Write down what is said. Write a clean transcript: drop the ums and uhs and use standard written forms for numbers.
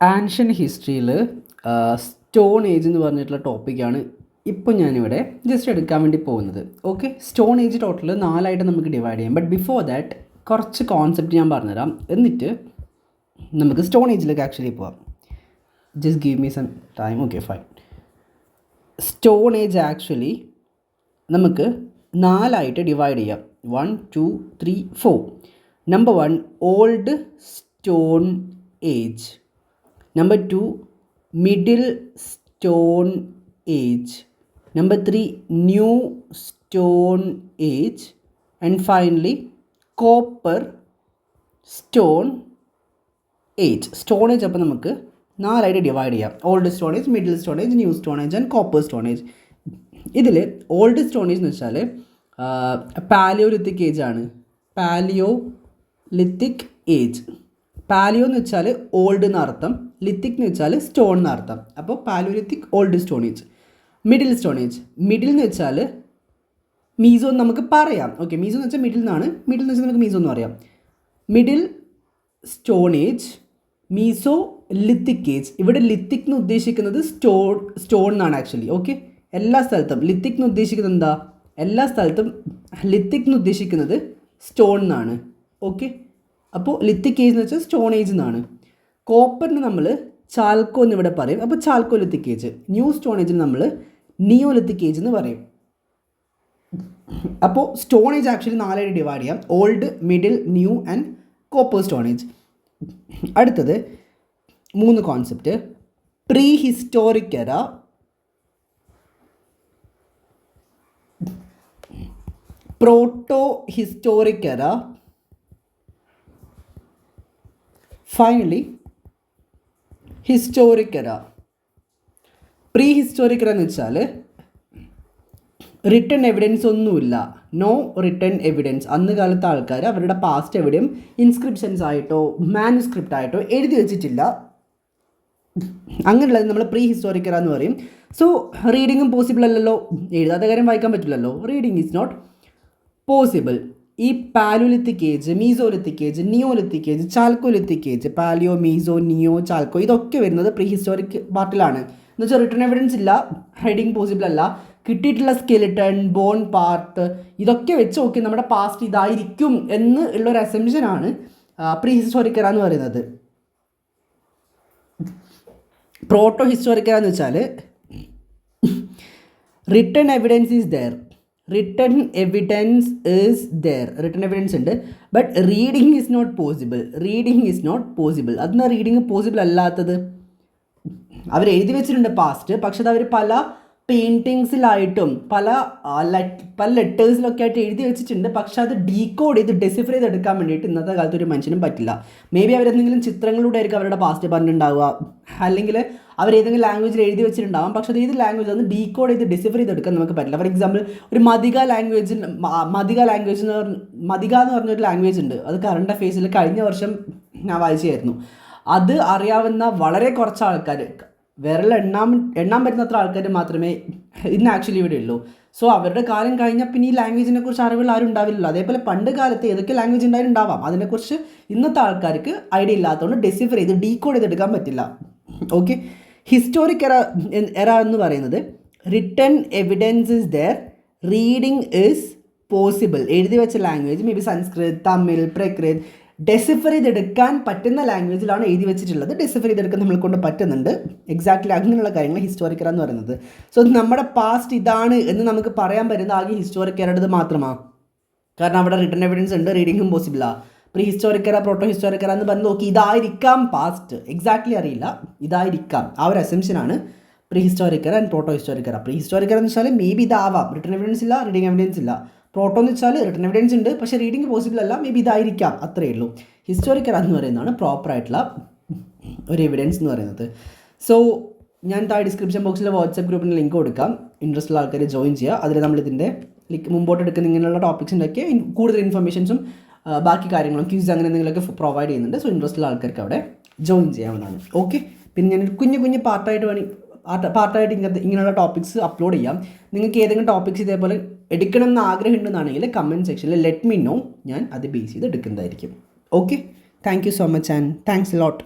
Ancient ഹിസ്റ്ററിയിൽ stone age എന്ന് പറഞ്ഞിട്ടുള്ള ടോപ്പിക്കാണ് ഇപ്പോൾ ഞാനിവിടെ ജസ്റ്റ് എടുക്കാൻ വേണ്ടി പോകുന്നത്. ഓക്കെ, സ്റ്റോൺ ഏജ് ടോട്ടൽ 4ആയിട്ട് നമുക്ക് ഡിവൈഡ് ചെയ്യാം. ബട്ട് ബിഫോർ ദാറ്റ് കുറച്ച് കോൺസെപ്റ്റ് ഞാൻ പറഞ്ഞുതരാം, എന്നിട്ട് നമുക്ക് സ്റ്റോൺ ഏജിലേക്ക് ആക്ച്വലി പോവാം. Just give me some time. Okay, fine. Stone age actually നമുക്ക് 4ആയിട്ട് ഡിവൈഡ് ചെയ്യാം. 1, 2, 3, 4. Number 1 old stone age. Number 2 middle stone age. Number 3 new stone age. And finally copper stone age. Stone age അപ്പോൾ നമുക്ക് 4ആയിട്ട് divide ചെയ്യാം. Old stone age, middle stone age, new stone age and copper stone age. ഇതിൽ old stone age എന്ന് വെച്ചാൽ palaeolithic age ആണ്. Palaeolithic age. Palaeo എന്ന് വെച്ചാൽ ഓൾഡ് എന്നർത്ഥം, ലിത്തിക് എന്ന് വെച്ചാൽ സ്റ്റോൺ എന്നർത്ഥം. അപ്പോൾ palaeolithic old stone age. Middle stone age. Middle എന്ന് വെച്ചാൽ മീസോ എന്ന് നമുക്ക് പറയാം. ഓക്കെ, മീസോ എന്ന് വെച്ചാൽ മിഡിൽ എന്നാണ്. മിഡിൽ എന്ന് വെച്ചാൽ നമുക്ക് മീസോ എന്ന് പറയാം. Middle stone age, meso lithic age. ഇവിടെ ലിത്തിക് എന്ന് ഉദ്ദേശിക്കുന്നത് സ്റ്റോൺ എന്നാണ് ആക്ച്വലി. ഓക്കെ, എല്ലാ സ്ഥലത്തും ലിത്തിക് എന്ന് ഉദ്ദേശിക്കുന്നത് എന്താ? എല്ലാ സ്ഥലത്തും ലിത്തിക് എന്ന് ഉദ്ദേശിക്കുന്നത് സ്റ്റോൺ എന്നാണ്. ഓക്കെ, അപ്പോൾ ലിത്തിക് ഏജ് എന്ന് വെച്ചാൽ സ്റ്റോൺ ഏജ് എന്നാണ്. കോപ്പറിന് നമ്മൾ ചാൽക്കോ എന്ന് ഇവിടെ പറയും. അപ്പോൾ ചാൽക്കോ ലിത്തിക് ഏജ്. ന്യൂ സ്റ്റോൺ ഏജിന് നമ്മൾ നിയോലിത്തിക് ഏജ് എന്ന് പറയും. അപ്പോൾ സ്റ്റോൺ ഏജ് ആക്ച്വലി 4ആയിട്ട് ഡിവൈഡ് ചെയ്യാം. Old, middle, new and copper stone age. അടുത്തത് 3 കോൺസെപ്റ്റ്. പ്രീ ഹിസ്റ്റോറിക് എറ, പ്രോട്ടോ ഹിസ്റ്റോറിക് എറ, ഫൈനലി ഹിസ്റ്റോറിക് എറ. പ്രീ ഹിസ്റ്റോറിക് എറ എന്ന് വെച്ചാൽ റിട്ടൺ എവിഡൻസ് ഒന്നുമില്ല, നോ റിട്ടൺ എവിഡൻസ്. അന്ന് കാലത്തെ ആൾക്കാർ അവരുടെ പാസ്റ്റ് എവിടെയും ഇൻസ്ക്രിപ്ഷൻസ് ആയിട്ടോ മാനുസ്ക്രിപ്റ്റ് ആയിട്ടോ എഴുതി വെച്ചിട്ടില്ല. അങ്ങനെയുള്ളത് നമ്മൾ പ്രീ ഹിസ്റ്റോറിക് എറ എന്ന് പറയും. സോ റീഡിങ്ങും പോസിബിൾ അല്ലല്ലോ, എഴുതാത്ത കാര്യം വായിക്കാൻ പറ്റില്ലല്ലോ. Reading is not possible. ഈ paleolithic age, mesolithic age, neolithic age, chalcolithic age, paleo, meso, neo, chalco, ഇതൊക്കെ വരുന്നത് പ്രീ ഹിസ്റ്റോറിക് പാർട്ടിലാണ്. എന്ന് വെച്ചാൽ റിട്ടേൺ എവിഡൻസ് ഇല്ല, റീഡിങ് പോസിബിൾ അല്ല. കിട്ടിയിട്ടുള്ള സ്കെലിട്ടൺ, ബോൺ പാർട്ട്, ഇതൊക്കെ വെച്ച് നോക്കി നമ്മുടെ പാസ്റ്റ് ഇതായിരിക്കും എന്ന് ഉള്ളൊരു അസംഷനാണ് പ്രീ ഹിസ്റ്റോറിക് എറ എന്ന് പറയുന്നത്. പ്രോട്ടോ ഹിസ്റ്റോറിക് എറ എന്ന് വെച്ചാൽ written evidence is there. Written evidence is there. Written evidence ഉണ്ട്, but reading is not possible. Reading is not possible. അതെന്താ റീഡിങ് പോസിബിൾ അല്ലാത്തത്? അവർ എഴുതി വെച്ചിട്ടുണ്ട് പാസ്റ്റ്, പക്ഷെ അത് അവർ പല പെയിൻറ്റിങ്സിലായിട്ടും പല ലെറ്റേഴ്സിലൊക്കെ ആയിട്ട് എഴുതി വെച്ചിട്ടുണ്ട്. പക്ഷെ അത് ഡീകോഡ് ചെയ്ത് ഡെസിഫർ ചെയ്ത് എടുക്കാൻ വേണ്ടിയിട്ട് ഇന്നത്തെ കാലത്ത് ഒരു മനുഷ്യനും പറ്റില്ല. മേ ബി അവരെന്തെങ്കിലും ചിത്രങ്ങളിലൂടെ ആയിരിക്കും അവരുടെ പാസ്റ്റ് പറഞ്ഞിട്ടുണ്ടാവുക, അല്ലെങ്കിൽ അവരേതെങ്കിലും ലാംഗ്വേജിൽ എഴുതി വെച്ചിട്ടുണ്ടാവാം. പക്ഷേ അത് ഏത് ലാംഗ്വേജ് അത് ഡീകോഡ് ചെയ്ത് ഡെസിഫർ ചെയ്ത് എടുക്കാൻ നമുക്ക് പറ്റില്ല. ഫോർ എക്സാമ്പിൾ, ഒരു മദിക എന്ന് പറഞ്ഞൊരു ലാംഗ്വേജ് ഉണ്ട്. അത് കറണ്ട് അഫെയർസിൽ കഴിഞ്ഞ വർഷം ഞാൻ വായിച്ചായിരുന്നു. അത് അറിയാവുന്ന വളരെ കുറച്ച് ആൾക്കാർ, എണ്ണാൻ പറ്റുന്നത്ര ആൾക്കാർ മാത്രമേ ഇന്ന് ആക്ച്വലി ഇവിടെ ഉള്ളൂ. സോ അവരുടെ കാലം കഴിഞ്ഞാൽ പിന്നെ ഈ ലാംഗ്വേജിനെ കുറിച്ച് അറിവുകൾ ആരും ഉണ്ടാവില്ലല്ലോ. അതേപോലെ പണ്ട് കാലത്ത് ഏതൊക്കെ ലാംഗ്വേജ് ഉണ്ടായിട്ടുണ്ടാവാം, അതിനെക്കുറിച്ച് ഇന്നത്തെ ആൾക്കാർക്ക് ഐഡിയ ഇല്ലാത്തതുകൊണ്ട് ഡെസിഫർ ചെയ്ത് ഡീകോഡ് ചെയ്തെടുക്കാൻ പറ്റില്ല. ഓക്കെ, ഹിസ്റ്റോറിക് എറ എന്ന് പറയുന്നത് written evidence is there, reading is possible. എഴുതി വെച്ച language may be Sanskrit, Tamil, Prakrit, decipher ചെയ്തെടുക്കാൻ പറ്റുന്ന ലാംഗ്വേജിലാണ് എഴുതി വെച്ചിട്ടുള്ളത്. ഡെസിഫർ ചെയ്തെടുക്കാൻ നമ്മളെ കൊണ്ട് പറ്റുന്നുണ്ട്. എക്സാക്ട്ലി അങ്ങനെയുള്ള കാര്യങ്ങൾ ഹിസ്റ്റോറിക് എറ എന്ന് പറയുന്നത്. സോ നമ്മുടെ പാസ്റ്റ് ഇതാണ് എന്ന് നമുക്ക് പറയാൻ പറ്റുന്ന ആകെ ഹിസ്റ്റോറിക് എറയുടേത് മാത്രമാണ്. കാരണം അവിടെ റിട്ടൺ എവിഡൻസ് ഉണ്ട്, റീഡിങ്ങും പോസിബിളാണ്. പ്രീ ഹിസ്റ്റോറിക് എറ, പ്രോട്ടോ ഹിസ്റ്റോറിക് എറ എന്ന് പറഞ്ഞ് നോക്കി ഇതായിരിക്കാം പാസ്റ്റ്. എക്സാക്ട്ലി അറിയില്ല, ഇതായിരിക്കാം. ആ ഒരു അസംഷനാണ് പ്രീ ഹിസ്റ്റോറിക് എറ ആൻഡ് പ്രോട്ടോ ഹിസ്റ്റോറിക് എറ. പ്രീ ഹിസ്റ്റോറിക് എറ എന്ന് വെച്ചാൽ മേ ബി ഇതാവാം, റിട്ടൺ എവിഡൻസ് ഇല്ല, റീഡിങ് എവിഡൻസ് ഇല്ല. പ്രോട്ടോ എന്ന് വെച്ചാൽ റിട്ടൺ എവിഡൻസ് ഉണ്ട്, പക്ഷേ റീഡിങ് പോസിബിൾ അല്ല, മേ ബി ഇതായിരിക്കാം, അത്രയേ ഉള്ളൂ. ഹിസ്റ്റോറിക് എറ എന്ന് പറയുന്നതാണ് പ്രോപ്പറായിട്ടുള്ള ഒരു എവിഡൻസ് എന്ന് പറയുന്നത്. സോ ഞാൻ താഴെ ഡിസ്ക്രിപ്ഷൻ ബോക്സിൽ വാട്സപ്പ് ഗ്രൂപ്പിന് ലിങ്ക് കൊടുക്കാം. ഇൻട്രസ്റ്റ് ഉള്ള ആൾക്കാർ ജോയിൻ ചെയ്യുക. അതിൽ നമ്മളിതിൻ്റെ മുമ്പോട്ട് എടുക്കുന്ന ഇങ്ങനെയുള്ള ടോപ്പിക്സിൻ്റെയൊക്കെ കൂടുതൽ ഇൻഫർമേഷൻസും ബാക്കി കാര്യങ്ങളും ക്യൂസ് അങ്ങനെ എന്തെങ്കിലുമൊക്കെ പ്രൊവൈഡ് ചെയ്യുന്നുണ്ട്. സോ ഇൻട്രസ്റ്റ് ഉള്ള ആൾക്കാർക്ക് അവിടെ ജോയിൻ ചെയ്യാവുന്നതാണ്. ഓക്കെ, പിന്നെ ഞാനൊരു കുഞ്ഞു പാർട്ടായിട്ട് ഇങ്ങനെയുള്ള ടോപ്പിക്സ് അപ്ലോഡ് ചെയ്യാം. നിങ്ങൾക്ക് ഏതെങ്കിലും ടോപ്പിക്സ് ഇതേപോലെ എടുക്കണം എന്ന് ആഗ്രഹം ഉണ്ടെന്നാണെങ്കിൽ കമൻറ്റ് സെക്ഷനിൽ ലെറ്റ് മീ നോ. ഞാൻ അത് ബേസ് ചെയ്ത് എടുക്കുന്നതായിരിക്കും. Okay, thank you so much and thanks a lot.